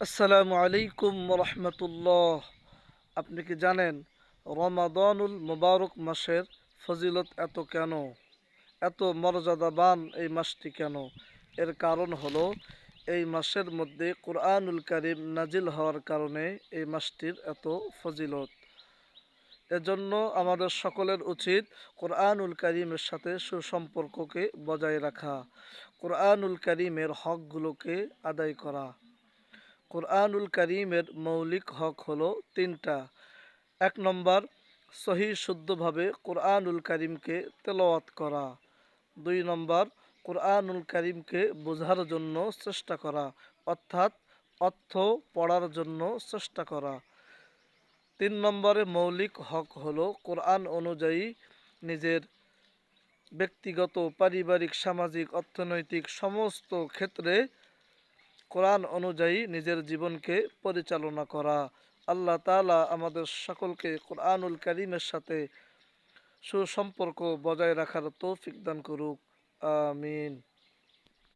আসসালামু আলাইকুম রহমতুল্লাহ। আপনি কি জানেন রমাদানুল মুবারক মাসের ফজিলত এত কেন, এত মর্যাদাবান এই মাসটি কেন? এর কারণ হলো এই মাসের মধ্যে কোরআনুল কারীম নাজিল হওয়ার কারণে এই মাসটির এত ফজিলত। এজন্য আমাদের সকলের উচিত কোরআনুল কারীমের সাথে সুসম্পর্ককে বজায় রাখা, কোরআনুল কারীমের হকগুলোকে আদায় করা। কোরআনুল কারীমের মৌলিক হক হলো তিনটা। এক নম্বর, সহি শুদ্ধভাবে কোরআনুল কারীমকে তেলাওয়াত করা। দুই নম্বর, কোরআনুল কারীমকে বোঝার জন্য চেষ্টা করা, অর্থাৎ অর্থ পড়ার জন্য চেষ্টা করা। তিন নম্বরে মৌলিক হক হলো কোরআন অনুযায়ী নিজের ব্যক্তিগত, পারিবারিক, সামাজিক, অর্থনৈতিক সমস্ত ক্ষেত্রে কোরআন অনুযায়ী নিজের জীবনকে পরিচালনা করা। আল্লাহ তাআলা আমাদের সকলকে কোরআনুল কারীমের সাথে সুসম্পর্ক বজায় রাখার তৌফিক দান করুক। আমিন।